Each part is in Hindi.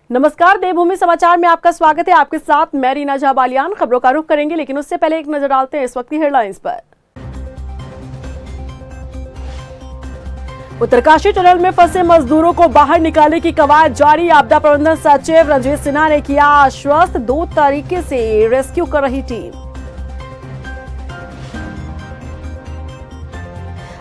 नमस्कार, देवभूमि समाचार में आपका स्वागत है। आपके साथ मैं रीना झा बालियान। खबरों का रुख करेंगे, लेकिन उससे पहले एक नजर डालते हैं इस वक्त की हेडलाइंस पर। उत्तरकाशी टनल में फंसे मजदूरों को बाहर निकालने की कवायद जारी। आपदा प्रबंधन सचिव रंजीत सिन्हा ने किया आश्वस्त, 2 तरीके से रेस्क्यू कर रही टीम।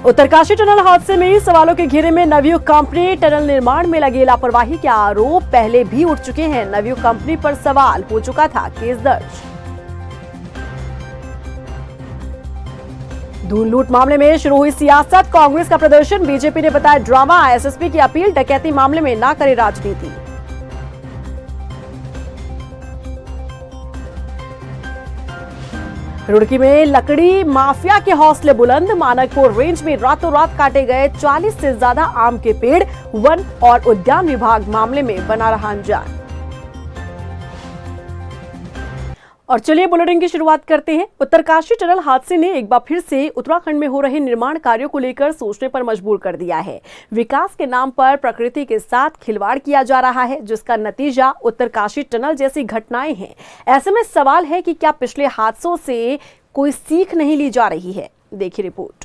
उत्तरकाशी टनल हादसे में सवालों के घेरे में नवयुग कंपनी। टनल निर्माण में लगी लापरवाही के आरोप पहले भी उठ चुके हैं। नवयुग कंपनी पर सवाल, हो चुका था केस दर्ज। धूल लूट मामले में शुरू हुई सियासत, कांग्रेस का प्रदर्शन, बीजेपी ने बताया ड्रामा। एसएसपी की अपील, डकैती मामले में ना करे राजनीति। रुड़की में लकड़ी माफिया के हौसले बुलंद। मानकपुर रेंज में रातों रात काटे गए 40 से ज्यादा आम के पेड़। वन और उद्यान विभाग मामले में बना रहा अनजान। और चलिए बुलेटिन की शुरुआत करते हैं। उत्तरकाशी टनल हादसे ने एक बार फिर से उत्तराखंड में हो रहे निर्माण कार्यों को लेकर सोचने पर मजबूर कर दिया है। विकास के नाम पर प्रकृति के साथ खिलवाड़ किया जा रहा है, जिसका नतीजा उत्तरकाशी टनल जैसी घटनाएं हैं। ऐसे में सवाल है कि क्या पिछले हादसों से कोई सीख नहीं ली जा रही है। देखिए रिपोर्ट।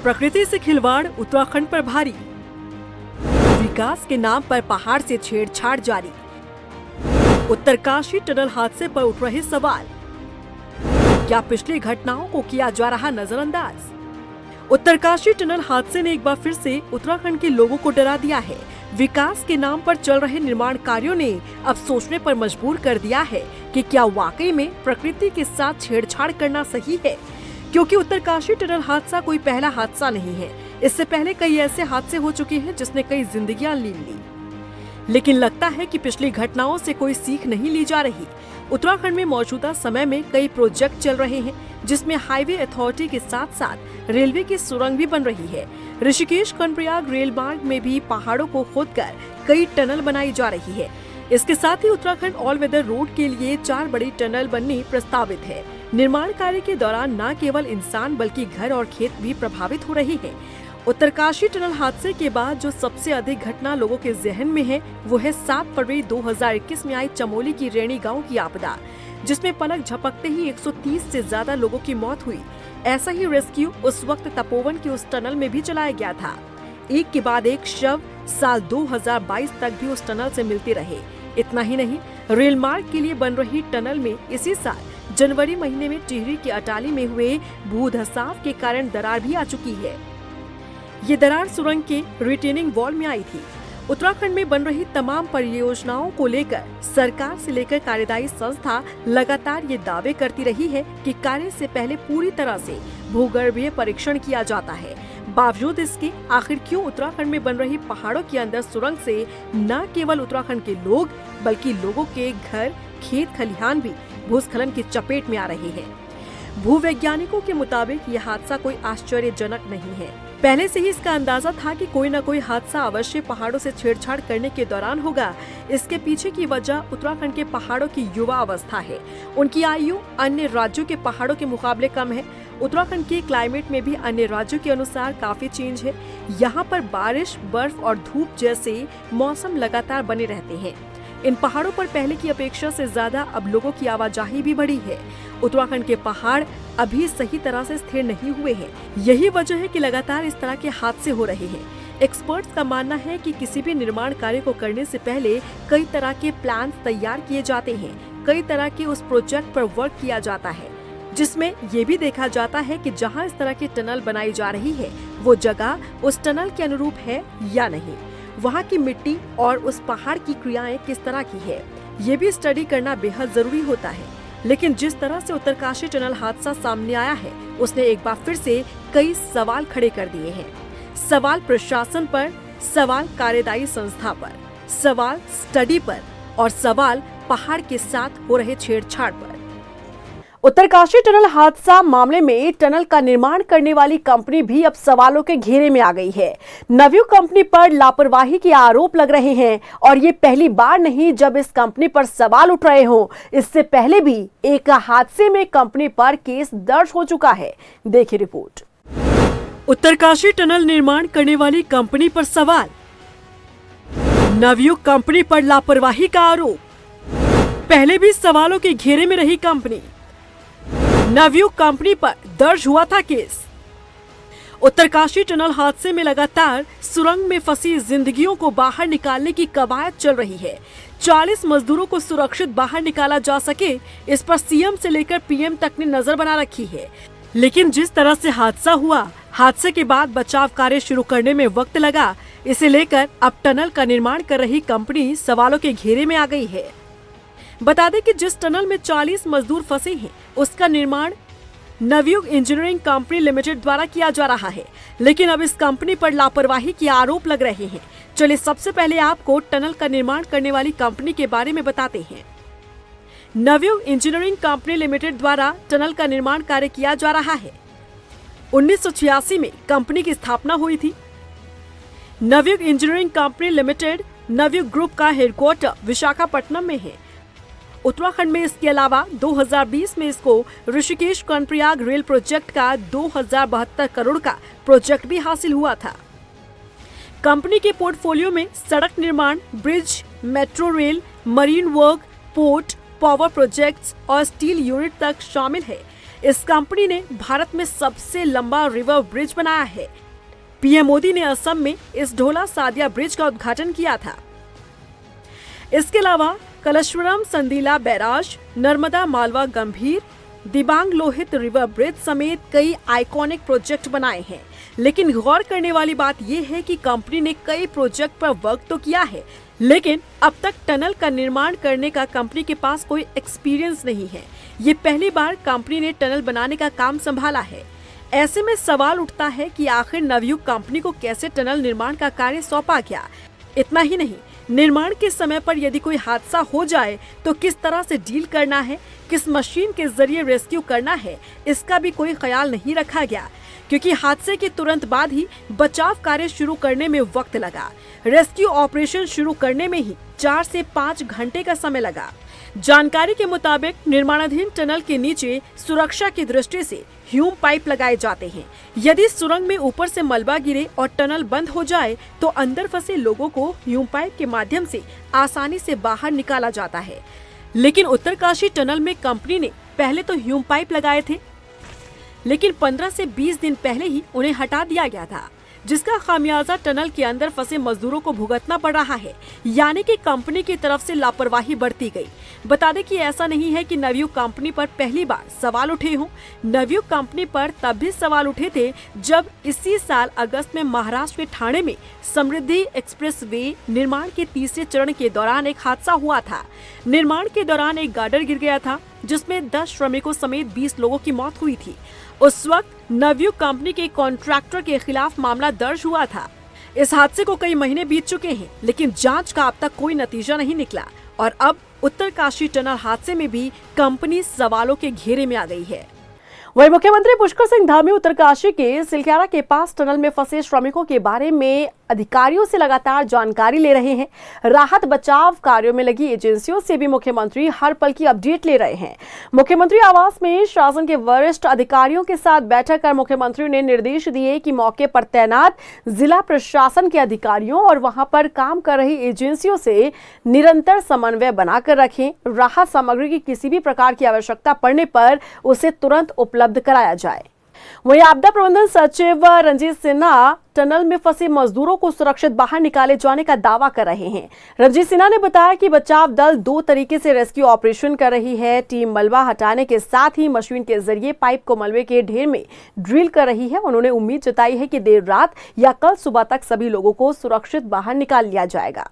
प्रकृति से खिलवाड़ उत्तराखंड पर भारी। विकास के नाम पर पहाड़ से छेड़छाड़ जारी। उत्तरकाशी टनल हादसे पर उठ रहे सवाल, क्या पिछली घटनाओं को किया जा रहा नजरअंदाज। उत्तरकाशी टनल हादसे ने एक बार फिर से उत्तराखंड के लोगों को डरा दिया है। विकास के नाम पर चल रहे निर्माण कार्यों ने अब सोचने पर मजबूर कर दिया है कि क्या वाकई में प्रकृति के साथ छेड़छाड़ करना सही है। क्योंकि उत्तरकाशी टनल हादसा कोई पहला हादसा नहीं है। इससे पहले कई ऐसे हादसे हो चुके हैं जिसने कई जिंदगियां ली। लेकिन लगता है कि पिछली घटनाओं से कोई सीख नहीं ली जा रही। उत्तराखंड में मौजूदा समय में कई प्रोजेक्ट चल रहे हैं, जिसमें हाईवे अथॉरिटी के साथ साथ रेलवे की सुरंग भी बन रही है। ऋषिकेश कर्णप्रयाग रेल मार्ग में भी पहाड़ों को खोदकर कई टनल बनाई जा रही है। इसके साथ ही उत्तराखंड ऑल वेदर रोड के लिए 4 बड़ी टनल बननी प्रस्तावित है। निर्माण कार्य के दौरान न केवल इंसान बल्कि घर और खेत भी प्रभावित हो रही है। उत्तरकाशी टनल हादसे के बाद जो सबसे अधिक घटना लोगों के जहन में है, वो है 7 फरवरी 2021 में आई चमोली की रेणी गांव की आपदा, जिसमें पलक झपकते ही 130 से ज्यादा लोगों की मौत हुई। ऐसा ही रेस्क्यू उस वक्त तपोवन की उस टनल में भी चलाया गया था। एक के बाद एक शव साल 2022 तक भी उस टनल से मिलते रहे। इतना ही नहीं, रेल मार्ग के लिए बन रही टनल में इसी साल जनवरी महीने में टिहरी की अटाली में हुए भूधसाव के कारण दरार भी आ चुकी है। ये दरार सुरंग के रिटेनिंग वॉल में आई थी। उत्तराखंड में बन रही तमाम परियोजनाओं को लेकर सरकार से लेकर कार्यदायी संस्था लगातार ये दावे करती रही है कि कार्य से पहले पूरी तरह से भूगर्भीय परीक्षण किया जाता है। बावजूद इसके आखिर क्यों उत्तराखंड में बन रही पहाड़ों के अंदर सुरंग से न केवल उत्तराखंड के लोग बल्कि लोगों के घर, खेत खलिहान भी भूस्खलन की चपेट में आ रहे हैं। भूवैज्ञानिकों के मुताबिक यह हादसा कोई आश्चर्यजनक नहीं है। पहले से ही इसका अंदाजा था कि कोई न कोई हादसा अवश्य पहाड़ों से छेड़छाड़ करने के दौरान होगा। इसके पीछे की वजह उत्तराखंड के पहाड़ों की युवा अवस्था है। उनकी आयु अन्य राज्यों के पहाड़ों के मुकाबले कम है। उत्तराखंड के क्लाइमेट में भी अन्य राज्यों के अनुसार काफी चेंज है। यहाँ पर बारिश, बर्फ और धूप जैसे मौसम लगातार बने रहते हैं। इन पहाड़ों पर पहले की अपेक्षा से ज्यादा अब लोगों की आवाजाही भी बढ़ी है। उत्तराखंड के पहाड़ अभी सही तरह से स्थिर नहीं हुए हैं। यही वजह है कि लगातार इस तरह के हादसे हो रहे हैं। एक्सपर्ट्स का मानना है कि किसी भी निर्माण कार्य को करने से पहले कई तरह के प्लान तैयार किए जाते हैं। कई तरह के उस प्रोजेक्ट पर वर्क किया जाता है, जिसमें ये भी देखा जाता है कि जहां इस तरह की टनल बनाई जा रही है, वो जगह उस टनल के अनुरूप है या नहीं। वहाँ की मिट्टी और उस पहाड़ की क्रियाएं किस तरह की है, ये भी स्टडी करना बेहद जरूरी होता है। लेकिन जिस तरह से उत्तरकाशी टनल हादसा सामने आया है, उसने एक बार फिर से कई सवाल खड़े कर दिए हैं। सवाल प्रशासन पर, सवाल कार्यदायी संस्था पर, सवाल स्टडी पर और सवाल पहाड़ के साथ हो रहे छेड़छाड़ पर। उत्तरकाशी टनल हादसा मामले में टनल का निर्माण करने वाली कंपनी भी अब सवालों के घेरे में आ गई है। नवयुग कंपनी पर लापरवाही के आरोप लग रहे हैं और ये पहली बार नहीं जब इस कंपनी पर सवाल उठ रहे हो। इससे पहले भी एक हादसे में कंपनी पर केस दर्ज हो चुका है। देखिए रिपोर्ट। उत्तरकाशी टनल निर्माण करने वाली कंपनी पर सवाल। नवयुग कंपनी पर लापरवाही का आरोप। पहले भी सवालों के घेरे में रही कंपनी। नवयुग कंपनी पर दर्ज हुआ था केस। उत्तरकाशी टनल हादसे में लगातार सुरंग में फंसी जिंदगियों को बाहर निकालने की कवायद चल रही है। 40 मजदूरों को सुरक्षित बाहर निकाला जा सके, इस पर सीएम से लेकर पीएम तक ने नजर बना रखी है। लेकिन जिस तरह से हादसा हुआ, हादसे के बाद बचाव कार्य शुरू करने में वक्त लगा, इसे लेकर अब टनल का निर्माण कर रही कंपनी सवालों के घेरे में आ गई है। बता दें कि जिस टनल में 40 मजदूर फंसे हैं, उसका निर्माण नवयुग इंजीनियरिंग कंपनी लिमिटेड द्वारा किया जा रहा है। लेकिन अब इस कंपनी पर लापरवाही के आरोप लग रहे हैं। चलिए सबसे पहले आपको टनल का निर्माण करने वाली कंपनी के बारे में बताते हैं। नवयुग इंजीनियरिंग कंपनी लिमिटेड द्वारा टनल का निर्माण कार्य किया जा रहा है। 1986 में कंपनी की स्थापना हुई थी। Navyug engineering company limited Navyug group का हेडक्वार्टर विशाखापट्टनम में है। उत्तराखंड में इसके अलावा 2020 में इसको ऋषिकेश कर्णप्रयाग रेल प्रोजेक्ट का 2072 करोड़ का प्रोजेक्ट भी हासिल हुआ था। कंपनी के पोर्टफोलियो में सड़क निर्माण, bridge, metro rail, marine work, port, power projects और स्टील यूनिट तक शामिल है। इस कंपनी ने भारत में सबसे लंबा रिवर ब्रिज बनाया है। पीएम मोदी ने असम में इस ढोला सादिया ब्रिज का उद्घाटन किया था। इसके अलावा कलश्वरम संदीला बैराज, नर्मदा मालवा गंभीर, दिबांग लोहित रिवर ब्रिज समेत कई आइकॉनिक प्रोजेक्ट बनाए हैं। लेकिन गौर करने वाली बात यह है कि कंपनी ने कई प्रोजेक्ट पर वर्क तो किया है, लेकिन अब तक टनल का निर्माण करने का कंपनी के पास कोई एक्सपीरियंस नहीं है। ये पहली बार कंपनी ने टनल बनाने का काम संभाला है। ऐसे में सवाल उठता है कि आखिर नवयुग कंपनी को कैसे टनल निर्माण का कार्य सौंपा गया। इतना ही नहीं, निर्माण के समय पर यदि कोई हादसा हो जाए तो किस तरह से डील करना है, किस मशीन के जरिए रेस्क्यू करना है, इसका भी कोई ख्याल नहीं रखा गया, क्योंकि हादसे के तुरंत बाद ही बचाव कार्य शुरू करने में वक्त लगा। रेस्क्यू ऑपरेशन शुरू करने में ही 4 से 5 घंटे का समय लगा। जानकारी के मुताबिक निर्माणाधीन टनल के नीचे सुरक्षा की दृष्टि से ह्यूम पाइप लगाए जाते हैं। यदि सुरंग में ऊपर से मलबा गिरे और टनल बंद हो जाए तो अंदर फंसे लोगों को ह्यूम पाइप के माध्यम से आसानी से बाहर निकाला जाता है। लेकिन उत्तरकाशी टनल में कंपनी ने पहले तो ह्यूम पाइप लगाए थे, लेकिन 15 से 20 दिन पहले ही उन्हें हटा दिया गया था, जिसका खामियाजा टनल के अंदर फंसे मजदूरों को भुगतना पड़ रहा है। यानी कि कंपनी की तरफ से लापरवाही बरती गई। बता दें कि ऐसा नहीं है कि नवयुग कंपनी पर पहली बार सवाल उठे हों। नवयुग कंपनी पर तब भी सवाल उठे थे जब इसी साल अगस्त में महाराष्ट्र के ठाणे में समृद्धि एक्सप्रेस वे निर्माण के तीसरे चरण के दौरान एक हादसा हुआ था। निर्माण के दौरान एक गार्डर गिर गया था, जिसमें 10 श्रमिकों समेत 20 लोगों की मौत हुई थी। उस वक्त नवयुग कंपनी के कॉन्ट्रैक्टर के खिलाफ मामला दर्ज हुआ था। इस हादसे को कई महीने बीत चुके हैं, लेकिन जांच का अब तक कोई नतीजा नहीं निकला और अब उत्तरकाशी टनल हादसे में भी कंपनी सवालों के घेरे में आ गई है। वहीं मुख्यमंत्री पुष्कर सिंह धामी उत्तरकाशी के सिलक्यारा के पास टनल में फंसे श्रमिकों के बारे में अधिकारियों से लगातार जानकारी ले रहे हैं। राहत बचाव कार्यों में लगी एजेंसियों से भी मुख्यमंत्री हर पल की अपडेट ले रहे हैं। मुख्यमंत्री आवास में शासन के वरिष्ठ अधिकारियों के साथ बैठक कर मुख्यमंत्री ने निर्देश दिए कि मौके पर तैनात जिला प्रशासन के अधिकारियों और वहां पर काम कर रही एजेंसियों से निरंतर समन्वय बनाकर रखें। राहत सामग्री की किसी भी प्रकार की आवश्यकता पड़ने पर उसे तुरंत उपलब्ध कराया जाए। वहीं आपदा प्रबंधन सचिव रंजीत सिन्हा टनल में फंसे मजदूरों को सुरक्षित बाहर निकाले जाने का दावा कर रहे हैं। रंजीत सिन्हा ने बताया कि बचाव दल 2 तरीके से रेस्क्यू ऑपरेशन कर रही है। टीम मलबा हटाने के साथ ही मशीन के जरिए पाइप को मलबे के ढेर में ड्रिल कर रही है। उन्होंने उम्मीद जताई है कि देर रात या कल सुबह तक सभी लोगों को सुरक्षित बाहर निकाल लिया जाएगा।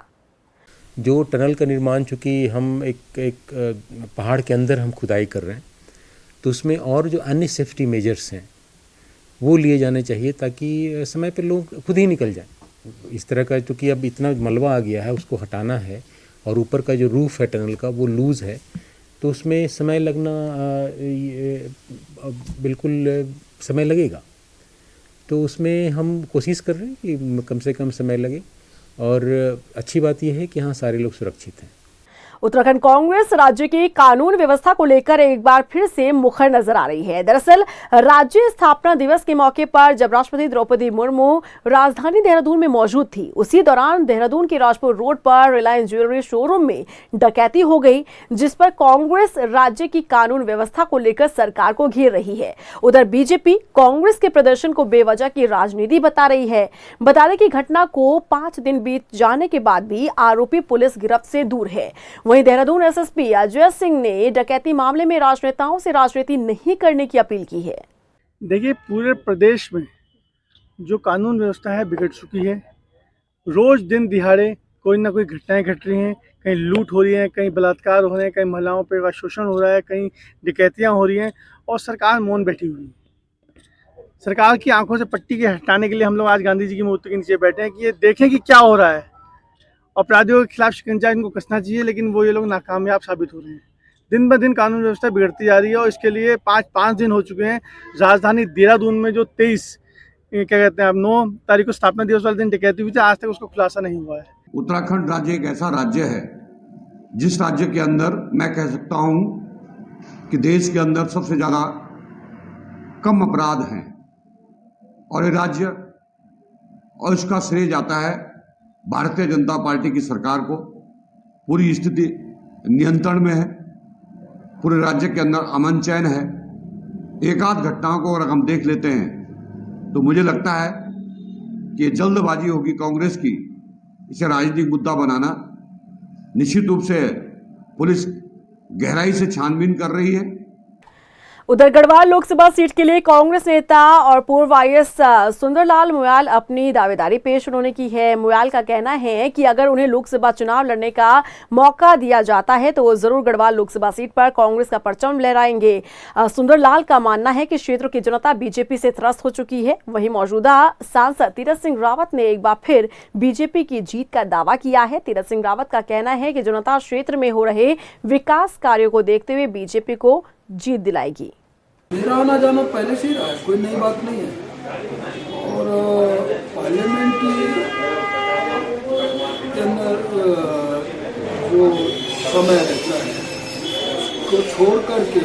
जो टनल का निर्माण, चूंकि हम एक पहाड़ के अंदर हम खुदाई कर रहे हैं, तो उसमें और जो अन्य सेफ्टी मेजर्स हैं वो लिए जाने चाहिए, ताकि समय पर लोग खुद ही निकल जाएं। इस तरह का, चूँकि अब इतना मलबा आ गया है, उसको हटाना है और ऊपर का जो रूफ है टनल का वो लूज़ है, तो उसमें समय लगना बिल्कुल समय लगेगा। तो उसमें हम कोशिश कर रहे हैं कि कम से कम समय लगे और अच्छी बात यह है कि हाँ, सारे लोग सुरक्षित हैं। उत्तराखंड कांग्रेस राज्य की कानून व्यवस्था को लेकर एक बार फिर से मुखर नजर आ रही है। दरअसल राज्य स्थापना दिवस के मौके पर जब राष्ट्रपति द्रौपदी मुर्मू राजधानी देहरादून में मौजूद थी, उसी दौरान देहरादून के राजपुर रोड पर रिलायंस ज्वेलरी शोरूम में डकैती हो गई, जिस पर कांग्रेस राज्य की कानून व्यवस्था को लेकर सरकार को घेर रही है। उधर बीजेपी कांग्रेस के प्रदर्शन को बेवजह की राजनीति बता रही है। बता दें कि घटना को 5 दिन बीत जाने के बाद भी आरोपी पुलिस गिरफ्त से दूर है। वहीं देहरादून एसएसपी अजय सिंह ने डकैती मामले में राजनेताओं से राजनीति नहीं करने की अपील की है। देखिए, पूरे प्रदेश में जो कानून व्यवस्था है बिगड़ चुकी है। रोज दिन दिहाड़े कोई ना कोई घटनाएं घट रही हैं। कहीं लूट हो रही है, कहीं बलात्कार हो रहे हैं, कहीं महिलाओं पर शोषण हो रहा है, कहीं डकैतियां हो रही हैं और सरकार मौन बैठी हुई है। सरकार की आंखों से पट्टी के हटाने के लिए हम लोग आज गांधी जी की मूर्ति के नीचे बैठे हैं कि ये देखें कि क्या हो रहा है। अपराधियों के खिलाफ शिकंजा इनको कसना चाहिए, लेकिन वो ये लोग नाकामयाब साबित हो रहे हैं। दिन ब दिन कानून व्यवस्था बिगड़ती जा रही है और इसके लिए 5 दिन हो चुके हैं। राजधानी देहरादून में जो 9 तारीख को स्थापना दिवस वाले दिन डकैती हुई थी, आज तक उसको खुलासा नहीं हुआ है। उत्तराखंड राज्य एक ऐसा राज्य है जिस राज्य के अंदर मैं कह सकता हूं कि देश के अंदर सबसे ज्यादा कम अपराध हैं और ये राज्य और इसका श्रेय जाता है भारतीय जनता पार्टी की सरकार को। पूरी स्थिति नियंत्रण में है, पूरे राज्य के अंदर अमन चैन है। एक आध घटनाओं को अगर हम देख लेते हैं तो मुझे लगता है कि ये जल्दबाजी होगी कांग्रेस की इसे राजनीतिक मुद्दा बनाना। निश्चित रूप से पुलिस गहराई से छानबीन कर रही है। उधर गढ़वाल लोकसभा सीट के लिए कांग्रेस नेता और पूर्व आईएएस सुंदरलाल मुयाल अपनी दावेदारी पेश उन्होंने की है। मुयाल का कहना है कि अगर उन्हें लोकसभा चुनाव लड़ने का मौका दिया जाता है तो वो जरूर गढ़वाल लोकसभा सीट पर कांग्रेस का परचम लहराएंगे। सुंदरलाल का मानना है कि क्षेत्र की जनता बीजेपी से त्रस्त हो चुकी है। वहीं मौजूदा सांसद तीरथ सिंह रावत ने एक बार फिर बीजेपी की जीत का दावा किया है। तीरथ सिंह रावत का कहना है कि जनता क्षेत्र में हो रहे विकास कार्यों को देखते हुए बीजेपी को जीत दिलाएगी। मेरा आना जाना पहले से ही रहा है, कोई नई बात नहीं है। और पार्लियामेंट के अंदर जो समय रहता है उसको छोड़ करके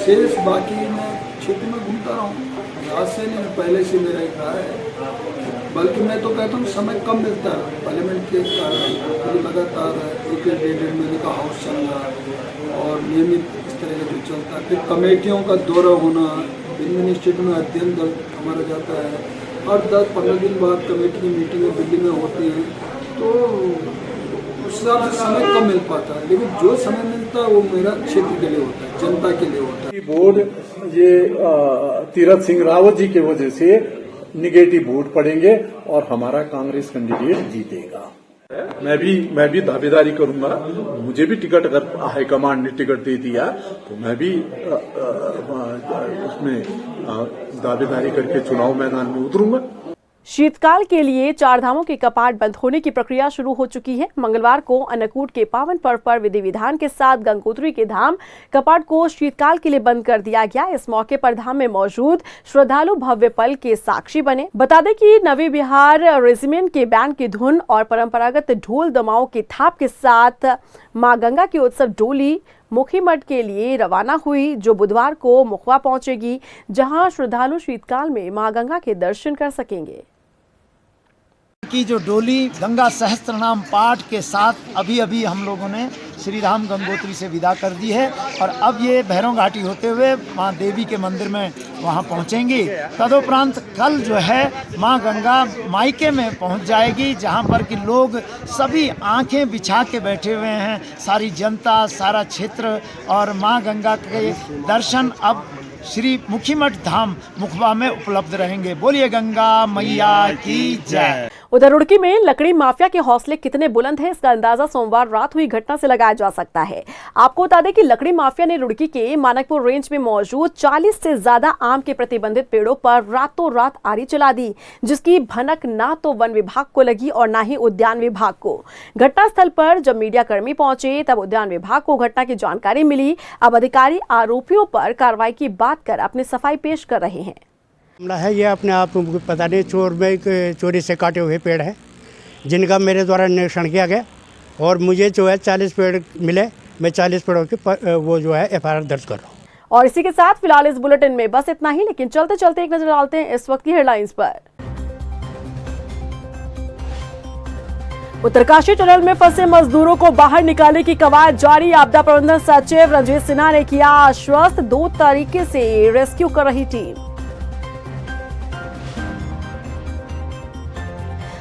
शेष बाकी मैं क्षेत्र में घूमता रहा हूँ। आज से नहीं, पहले से मेरा एक रहा है। बल्कि मैं तो कहता हूँ समय कम मिलता है पार्लियामेंट के कारण। लगातार 1-1.5 महीने का हाउस चल रहा है और नियमित इस तरह का जो चलता है। फिर कमेटियों का दौरा होना, भिन्न स्टेट में अध्ययन दल हमारा जाता है। हर 10-15 दिन बाद कमेटी की मीटिंगें दिल्ली में होती हैं, तो उस हिसाब से समय कम मिल पाता है। लेकिन जो समय मिलता है वो मेरा क्षेत्र के लिए होता है, जनता के लिए होता है। वोट ये तीरथ सिंह रावत जी की वजह से निगेटिव वोट पड़ेंगे और हमारा कांग्रेस कैंडिडेट जीतेगा। मैं भी दावेदारी करूंगा। मुझे भी टिकट अगर हाईकमांड ने टिकट दे दिया तो मैं भी उसमें दावेदारी करके चुनाव मैदान में उतरूंगा। शीतकाल के लिए 4 धामों के कपाट बंद होने की प्रक्रिया शुरू हो चुकी है। मंगलवार को अन्नकूट के पावन पर्व पर विधि विधान के साथ गंगोत्री के धाम कपाट को शीतकाल के लिए बंद कर दिया गया। इस मौके पर धाम में मौजूद श्रद्धालु भव्य पल के साक्षी बने। बता दें कि नवी बिहार रेजिमेंट के बैंड की धुन और परंपरागत ढोल दमाओं की थाप के साथ मां गंगा की उत्सव डोली मुखीमठ के लिए रवाना हुई, जो बुधवार को मुखवा पहुंचेगी, जहां श्रद्धालु शीतकाल में मां गंगा के दर्शन कर सकेंगे। की जो डोली गंगा सहस्त्र नाम पाठ के साथ अभी हम लोगों ने श्री राम गंगोत्री से विदा कर दी है और अब ये भैरव घाटी होते हुए माँ देवी के मंदिर में वहाँ पहुँचेंगी। तदुपरांत कल जो है माँ गंगा मायके में पहुँच जाएगी, जहाँ पर कि लोग सभी आंखें बिछा के बैठे हुए हैं, सारी जनता, सारा क्षेत्र, और माँ गंगा के दर्शन अब श्री मुखीमठ धाम मुखबा में उपलब्ध रहेंगे। बोलिए गंगा मैया की जय। उधर रुड़की में लकड़ी माफिया के हौसले कितने बुलंद हैं, इसका अंदाजा सोमवार रात हुई घटना से लगाया जा सकता है। आपको बता दें कि लकड़ी माफिया ने रुड़की के मानकपुर रेंज में मौजूद 40 से ज्यादा आम के प्रतिबंधित पेड़ों पर रातों रात आरी चला दी, जिसकी भनक ना तो वन विभाग को लगी और ना ही उद्यान विभाग को। घटनास्थल पर जब मीडिया कर्मी पहुंचे तब उद्यान विभाग को घटना की जानकारी मिली। अब अधिकारी आरोपियों पर कार्रवाई की बात कर अपनी सफाई पेश कर रहे हैं। मामला है ये अपने आप पता नहीं चोरी से काटे हुए पेड़ है, जिनका मेरे द्वारा निरीक्षण किया गया और मुझे जो है 40 पेड़ मिले, मैं 40 पेड़ों के वो जो है FIR दर्ज कर रहा हूँ। और इसी के साथ फिलहाल इस बुलेटिन में बस इतना ही, लेकिन चलते चलते एक नजर डालते हैं इस वक्त की हेडलाइंस पर। उत्तरकाशी टनल में फंसे मजदूरों को बाहर निकालने की कवायद जारी। आपदा प्रबंधन सचिव रंजीत सिन्हा ने किया आश्वस्त, 2 तरीके से रेस्क्यू कर रही टीम।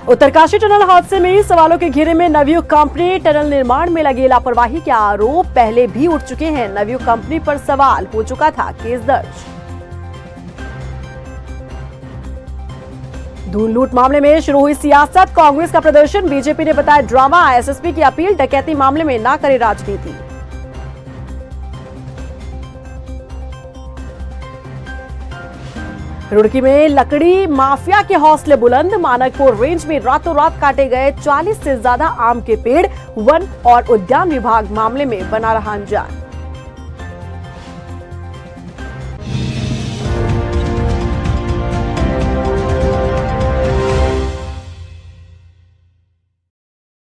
उत्तरकाशी टनल हादसे में सवालों के घेरे में नवयुग कंपनी, टनल निर्माण में लगी लापरवाही के आरोप पहले भी उठ चुके हैं। नवयुग कंपनी पर सवाल, हो चुका था केस दर्ज। धूल लूट मामले में शुरू हुई सियासत, कांग्रेस का प्रदर्शन, बीजेपी ने बताया ड्रामा। एसएसपी की अपील, डकैती मामले में ना करे राजनीति। रुड़की में लकड़ी माफिया के हौसले बुलंद, मानकपुर रेंज में रातों रात काटे गए 40 से ज्यादा आम के पेड़, वन और उद्यान विभाग मामले में बना रहा अनजान।